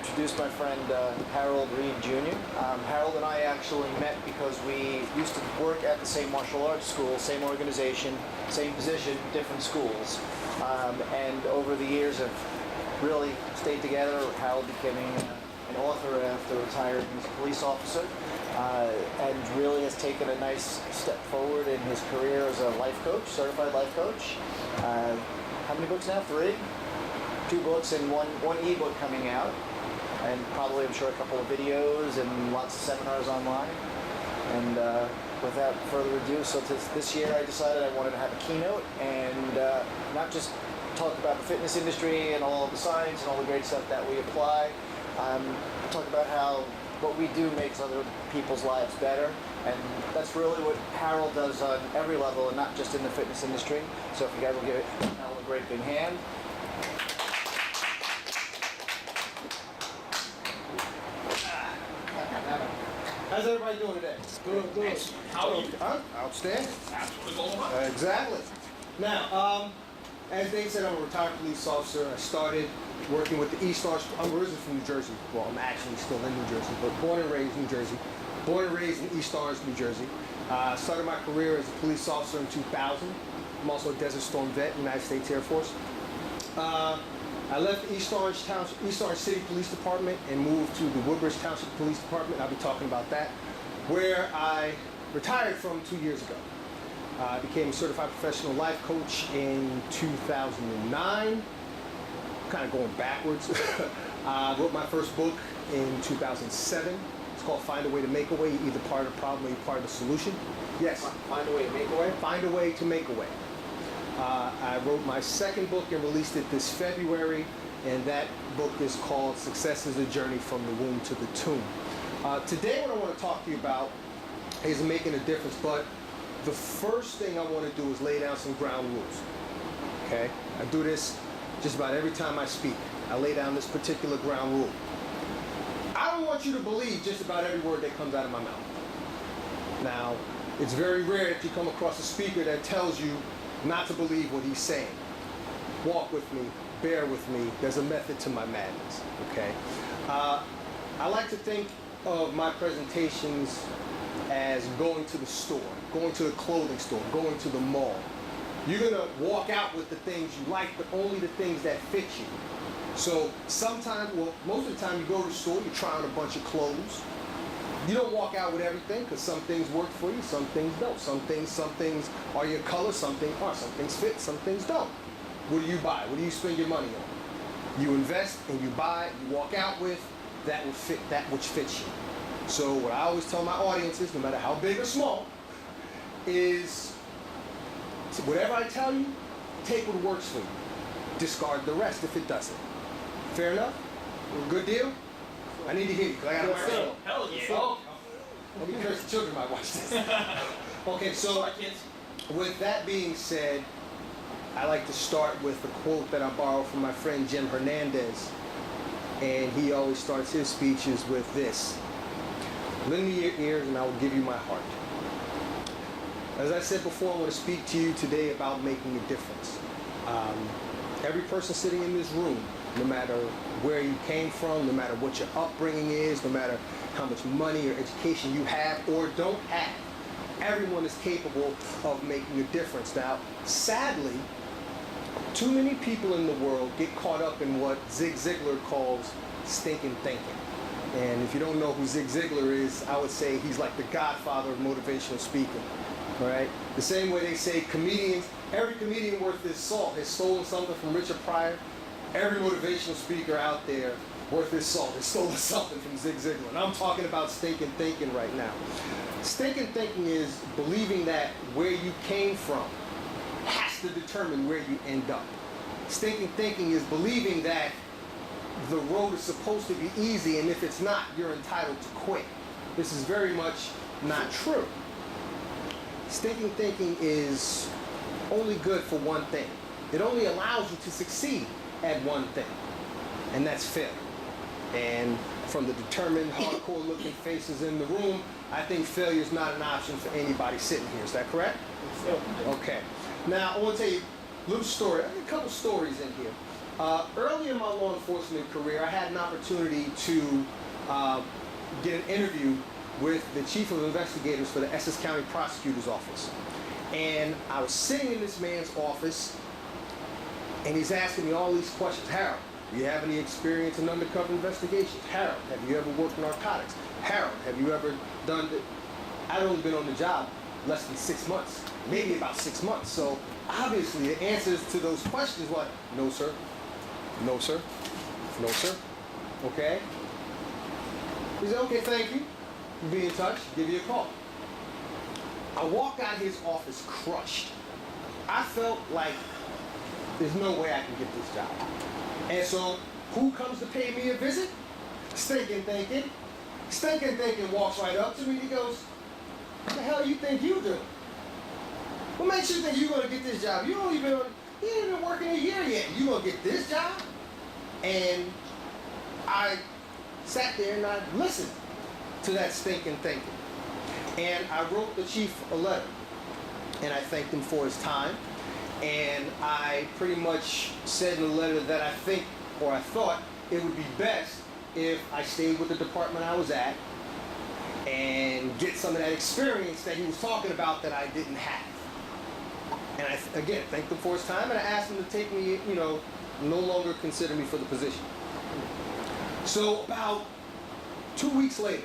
introduce my friend Harold Reed Jr. Harold and I actually met because we used to work at the same martial arts school, same organization, same position, different schools. And over the years have really stayed together. Harold becoming an author after retiring as a police officer, and really has taken a nice step forward in his career as a life coach, certified life coach. How many books now? 3? 2 books and one ebook coming out, and probably, I'm sure, a couple of videos and lots of seminars online. And without further ado, so this year I decided I wanted to have a keynote and not just talk about the fitness industry and all of the science and all the great stuff that we apply. Talk about how what we do makes other people's lives better, and that's really what Harold does on every level and not just in the fitness industry. So if you guys will give Harold a great big hand. How's everybody doing today? Good. How are you? Outstanding. Absolutely going on. Exactly. Now, as they said, I'm a retired police officer. I started working with the E-Stars. I'm originally from New Jersey. Well, I'm actually still in New Jersey, but born and raised in New Jersey. Born and raised in E-Stars, New Jersey. Started my career as a police officer in 2000. I'm also a Desert Storm vet, United States Air Force. I left East Orange City Police Department and moved to the Woodbridge Township Police Department. I'll be talking about that, where I retired from 2 years ago. I became a certified professional life coach in 2009, kind of going backwards. I wrote my first book in 2007. It's called Find a Way to Make a Way. You're either part of the problem or you're part of the solution. Yes. Find a way to make a way? Find a way to make a way. I wrote my second book and released it this February, and that book is called Success is a Journey from the Womb to the Tomb. Today what I want to talk to you about is making a difference, but the first thing I want to do is lay down some ground rules. Okay? I do this just about every time I speak. I lay down this particular ground rule. I don't want you to believe just about every word that comes out of my mouth. Now, it's very rare that you come across a speaker that tells you not to believe what he's saying. Walk with me, bear with me. There's a method to my madness, okay? I like to think of my presentations as going to the store, going to the clothing store, going to the mall. You're gonna walk out with the things you like, but only the things that fit you. So sometimes, well, most of the time you go to the store, you try on a bunch of clothes. You don't walk out with everything, because some things work for you, some things don't. Some things are your color, some things aren't. Some things fit, some things don't. What do you buy? What do you spend your money on? You invest and you buy, you walk out with that will fit, that which fits you. So what I always tell my audiences, no matter how big or small, is whatever I tell you, take what works for you. Discard the rest if it doesn't. Fair enough? Good deal? I need to hear you, because I got a microphone. Hell yeah. Oh, let me curse the children might watch this. Okay, so with that being said, I like to start with a quote that I borrowed from my friend Jim Hernandez, and he always starts his speeches with this: lend me your ears and I will give you my heart. As I said before, I want to speak to you today about making a difference. Every person sitting in this room, no matter where you came from, no matter what your upbringing is, no matter how much money or education you have or don't have, everyone is capable of making a difference. Now, sadly, too many people in the world get caught up in what Zig Ziglar calls stinking thinking. And if you don't know who Zig Ziglar is, I would say he's like the godfather of motivational speaking. All right? The same way they say comedians, every comedian worth his salt has stolen something from Richard Pryor. Every motivational speaker out there worth his salt has stolen something from Zig Ziglar. And I'm talking about stinking thinking right now. Stinking thinking is believing that where you came from has to determine where you end up. Stinking thinking is believing that the road is supposed to be easy, and if it's not, you're entitled to quit. This is very much not true. Stinking thinking is only good for one thing. It only allows you to succeed at one thing, and that's failure. And from the determined, hardcore-looking faces in the room, I think failure is not an option for anybody sitting here. Is that correct? Yes. Okay. Now, I want to tell you a little story, a couple stories in here. Early in my law enforcement career, I had an opportunity to get an interview with the chief of investigators for the Essex County Prosecutor's Office. And I was sitting in this man's office, and he's asking me all these questions. Harold, do you have any experience in undercover investigations? Harold, have you ever worked in narcotics? Harold, have you ever done it? I'd only been on the job less than 6 months, maybe about 6 months. So obviously the answers to those questions were, no sir, no sir, no sir, okay? He said, okay, thank you. We'll be in touch, give you a call. I walk out of his office crushed. I felt like there's no way I can get this job. And so, who comes to pay me a visit? Stinking thinking. Stinking thinking walks right up to me and he goes, what the hell you think you do? What makes you think you're gonna get this job? You ain't been working a year yet. You gonna get this job? And I sat there and I listened to that stinking thinking. And I wrote the chief a letter. And I thanked him for his time. And I pretty much said in the letter that I think, or I thought, it would be best if I stayed with the department I was at and get some of that experience that he was talking about that I didn't have. And I, again, thanked him for his time, and I asked him to take me, no longer consider me for the position. So about 2 weeks later,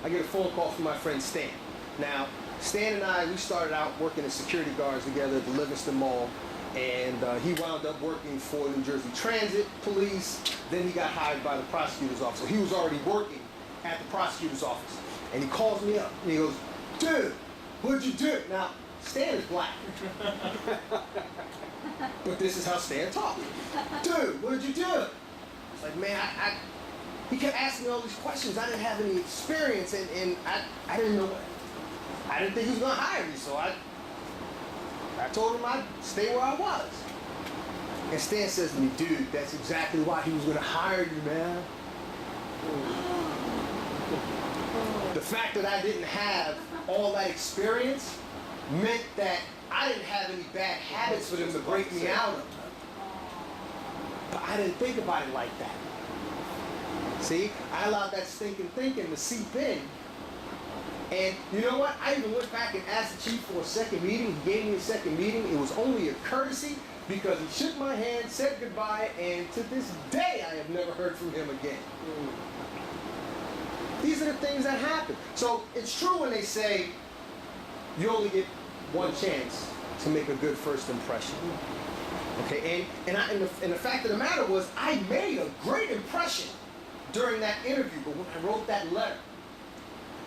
I get a phone call from my friend Stan. Now, Stan and I, we started out working as security guards together at the Livingston Mall, and he wound up working for New Jersey Transit Police. Then he got hired by the prosecutor's office. So he was already working at the prosecutor's office. And he calls me up, and he goes, dude, what'd you do? Now, Stan is black. But this is how Stan talks. Dude, what'd you do? It's like, man, he kept asking me all these questions. I didn't have any experience, and I didn't know what. I didn't think he was going to hire me, so I told him I'd stay where I was. And Stan says to me, dude, that's exactly why he was going to hire you, man. The fact that I didn't have all that experience meant that I didn't have any bad habits for them to break me out of. But I didn't think about it like that. See, I allowed that stinking thinking to seep in. And you know what? I even went back and asked the chief for a second meeting. He gave me a second meeting. It was only a courtesy because he shook my hand, said goodbye, and to this day I have never heard from him again. These are the things that happen. So it's true when they say you only get one chance to make a good first impression. Okay, and the fact of the matter was I made a great impression during that interview, but when I wrote that letter,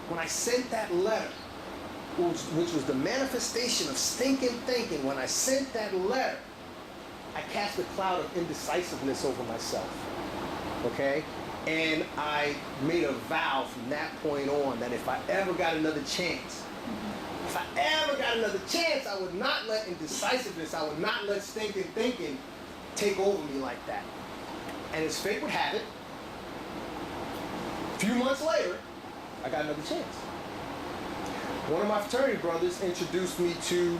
when I sent that letter, which was the manifestation of stinking thinking, when I sent that letter, I cast a cloud of indecisiveness over myself, okay? And I made a vow from that point on that if I ever got another chance, I would not let indecisiveness, I would not let stinking thinking take over me like that. And as fate would have it, a few months later, I got another chance. One of my fraternity brothers introduced me to,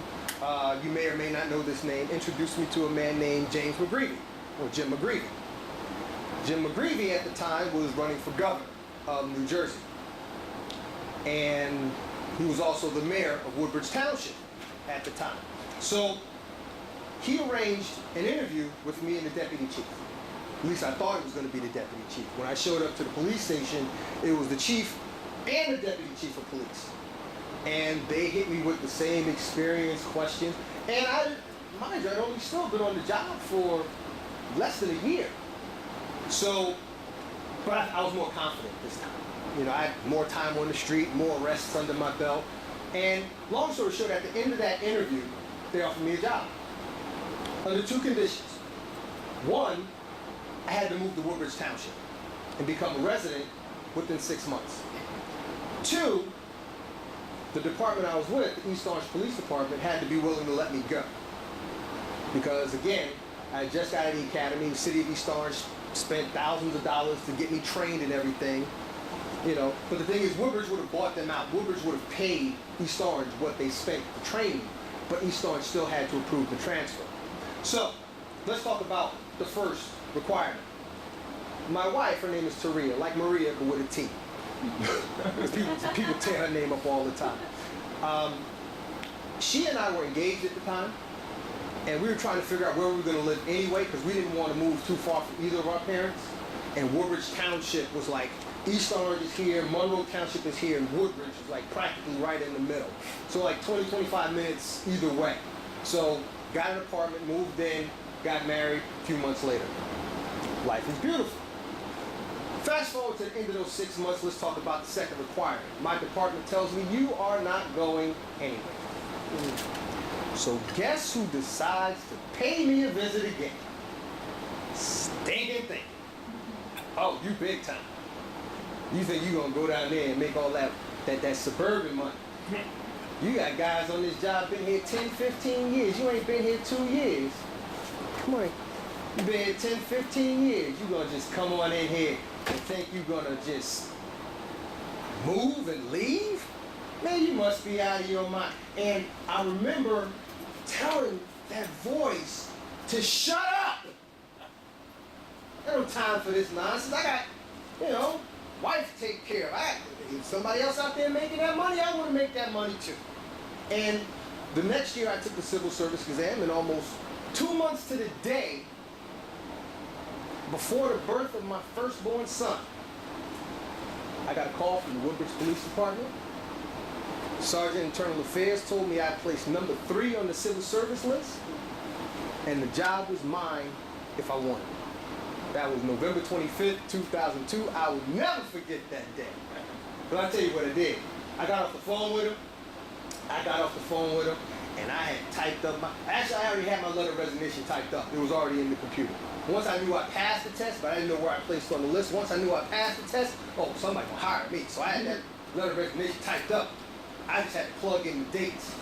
you may or may not know this name, introduced me to a man named James McGreevy, or Jim McGreevy. Jim McGreevy at the time was running for governor of New Jersey. And he was also the mayor of Woodbridge Township at the time. So he arranged an interview with me and the deputy chief. At least I thought it was going to be the deputy chief. When I showed up to the police station, it was the chief and the deputy chief of police. And they hit me with the same experience questions. And mind you, I'd only still been on the job for less than a year. So, but I was more confident this time. You know, I had more time on the street, more arrests under my belt. And long story short, at the end of that interview, they offered me a job. Under two conditions. One, I had to move to Woodbridge Township and become a resident within 6 months. Two, the department I was with, the East Orange Police Department, had to be willing to let me go. Because again, I had just got out of the academy, the city of East Orange spent thousands of dollars to get me trained and everything. You know, but the thing is, Woodbridge would have bought them out. Woodbridge would have paid East Orange what they spent to train me, but East Orange still had to approve the transfer. So, let's talk about the first requirement. My wife, her name is Taria, like Maria, but with a T. people tear her name up all the time. She and I were engaged at the time, and we were trying to figure out where we were going to live anyway, because we didn't want to move too far from either of our parents. And Woodbridge Township was like, East Orange is here, Monroe Township is here, and Woodbridge is like practically right in the middle. So like 20, 25 minutes either way. So got an apartment, moved in, got married a few months later. Life is beautiful. Fast forward to the end of those 6 months, let's talk about the second requirement. My department tells me you are not going anywhere. So guess who decides to pay me a visit again? Stinking thing. Oh, you big time. You think you're gonna go down there and make all that suburban money. You got guys on this job been here 10, 15 years. You ain't been here 2 years. Come on. You been here 10, 15 years. You gonna just come on in here and think you're gonna just move and leave? Man, you must be out of your mind. And I remember telling that voice to shut up. I don't have time for this nonsense. I got, wife to take care of. If somebody else out there making that money, I want to make that money too. And the next year I took the civil service exam, and almost 2 months to the day before the birth of my firstborn son, I got a call from the Woodbridge Police Department. Sergeant Internal Affairs told me I placed number 3 on the civil service list, and the job was mine if I wanted it. That was November 25th, 2002. I will never forget that day. But I'll tell you what I did. I got off the phone with him, and I had typed up actually I already had my letter of resignation typed up. It was already in the computer. Once I knew I passed the test, but I didn't know where I placed on the list. Once I knew I passed the test, somebody gonna hire me. So I had that letter of resignation typed up. I just had to plug in the dates.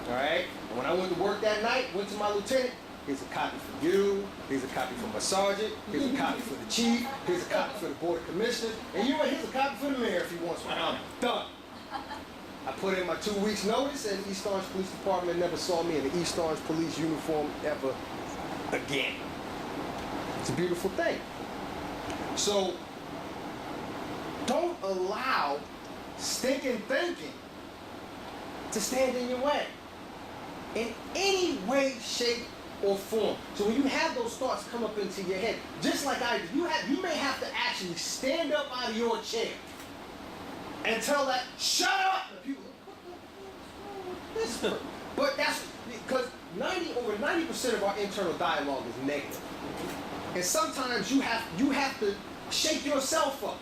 All right? And when I went to work that night, went to my lieutenant, here's a copy for you, here's a copy for my sergeant, here's a copy for the chief, here's a copy for the board of commissioners, and here's a copy for the mayor if he wants one. I'm done. I put in my 2 weeks notice, and the East Orange Police Department never saw me in the East Orange police uniform ever again. It's a beautiful thing. So don't allow stinking thinking to stand in your way in any way, shape, or form. So when you have those thoughts come up into your head, just like I do, you may have to actually stand up out of your chair and tell that, shut up! And people go, but that's because over 90% of our internal dialogue is negative. And sometimes you have to shake yourself up.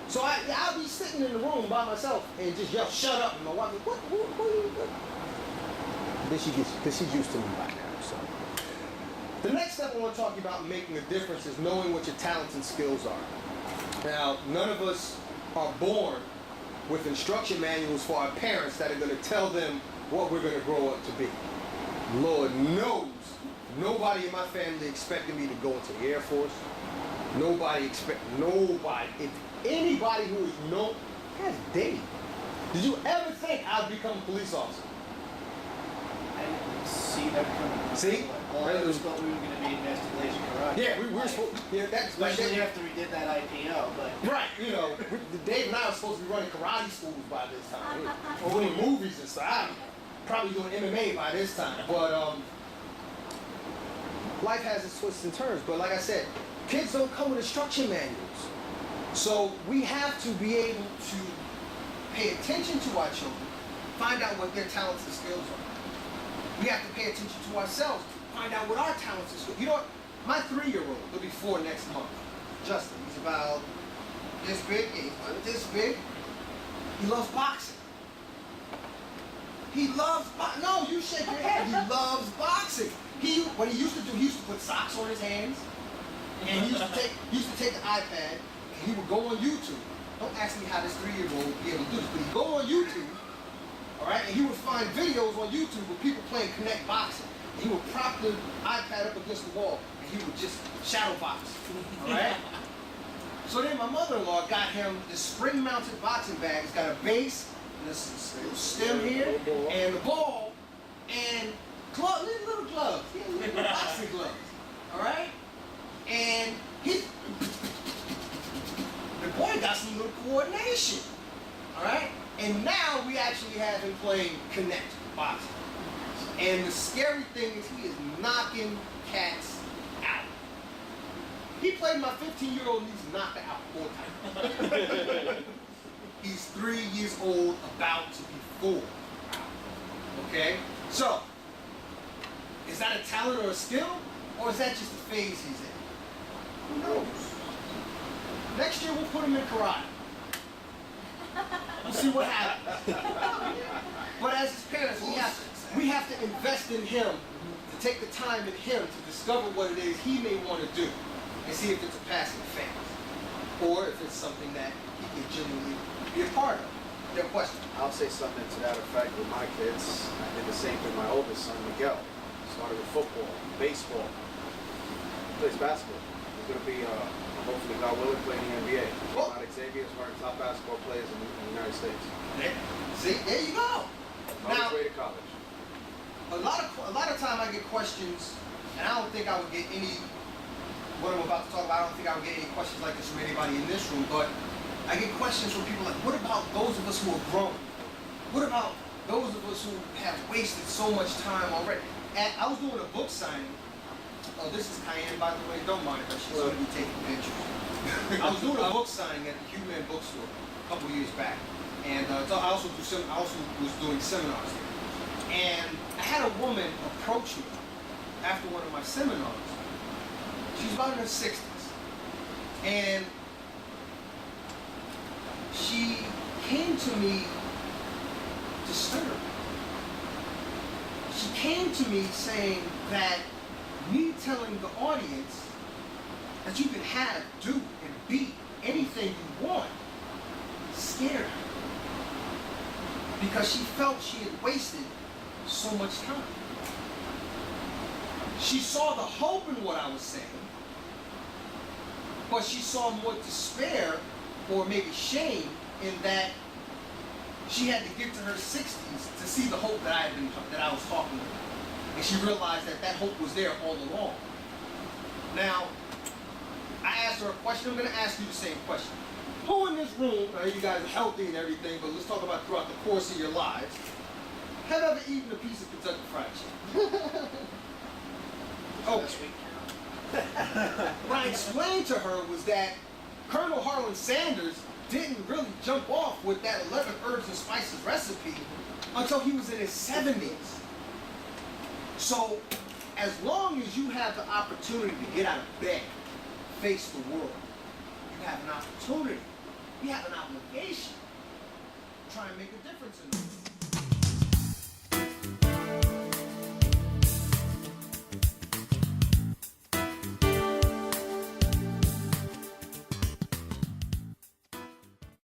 So I'll be sitting in the room by myself and just yell, shut up. And my wife goes, what are you doing? Then she's used to me by now. So the next step I want to talk about making a difference is knowing what your talents and skills are. Now, none of us are born with instruction manuals for our parents that are going to tell them what we're going to grow up to be. Lord knows, nobody in my family expected me to go into the Air Force. Nobody. If anybody who is known, that's Dave. Did you ever think I'd become a police officer? I didn't see that coming. See? All I was thought we were going to be investigation garage. Yeah, we were supposed. Yeah, that's especially after we did that IPO, but right. Dave and I were supposed to be running karate schools by this time, or doing movies and stuff. Probably doing MMA by this time, but life has its twists and turns. But like I said, kids don't come with instruction manuals, so we have to be able to pay attention to our children, find out what their talents and skills are. We have to pay attention to ourselves, find out what our talents and skills. You know what? My 3-year-old, he'll be 4 next month. Justin, he's about this big. He's about this big. He loves boxing. He loves boxing. No, you shake your head. He loves boxing. What he used to do, he used to put socks on his hands, and he used to take the iPad, and he would go on YouTube. Don't ask me how this 3-year-old would be able to do this, but he'd go on YouTube, all right, and he would find videos on YouTube of people playing Connect Boxing. He would prop the iPad up against the wall, and he would just shadow box, all right? So then my mother-in-law got him this spring-mounted boxing bag. It's got a base, and this little stem here, and the ball, and gloves, little gloves, little boxing gloves, all right? And the boy got some little coordination, all right? And now we actually have him playing Connect boxing. And the scary thing is he is knocking cats out. He played my 15-year-old and he's knocked out all time. He's 3 years old, about to be 4. Okay? So, is that a talent or a skill? Or is that just the phase he's in? Who knows? Next year we'll put him in karate. We'll see what happens. But as his parents, we have to invest in him, to take the time in him to discover what it is he may want to do and see if it's a passing phase or if it's something that he can genuinely be a part of. Your question? I'll say something to that effect with my kids. I did the same with my oldest son, Miguel. Started with football, baseball. He plays basketball. He's going to be, hopefully, God willing, playing in the NBA. Well, Xavier is one of the top basketball players in the United States. See, there you go. On his way to college. A lot of time I get questions, and I don't think I would get any, what I'm about to talk about, I don't think I would get any questions like this from anybody in this room, but I get questions from people like, what about those of us who are grown? What about those of us who have wasted so much time already? And I was doing a book signing. Oh, this is Cayenne, by the way. Don't mind her. She's going to be taking pictures. I was doing a book signing at the Human Bookstore a couple years back. And so I also was doing seminars there. And I had a woman approach me after one of my seminars. She's about in her 60s. And she came to me disturbed. She came to me saying that me telling the audience that you can have, do, and be anything you want scared her. Because she felt she had wasted so much time. She saw the hope in what I was saying, but she saw more despair or maybe shame in that she had to get to her 60s to see the hope that I was talking about. And she realized that that hope was there all along. Now, I asked her a question. I'm going to ask you the same question. Who in this room, I know you guys are healthy and everything, but let's talk about throughout the course of your lives, have ever eaten a piece of Kentucky Fried Chicken? Okay. What I explained to her was that Colonel Harlan Sanders didn't really jump off with that 11 herbs and spices recipe until he was in his 70s. So, as long as you have the opportunity to get out of bed, face the world, you have an opportunity, you have an obligation to try and make a difference in the world.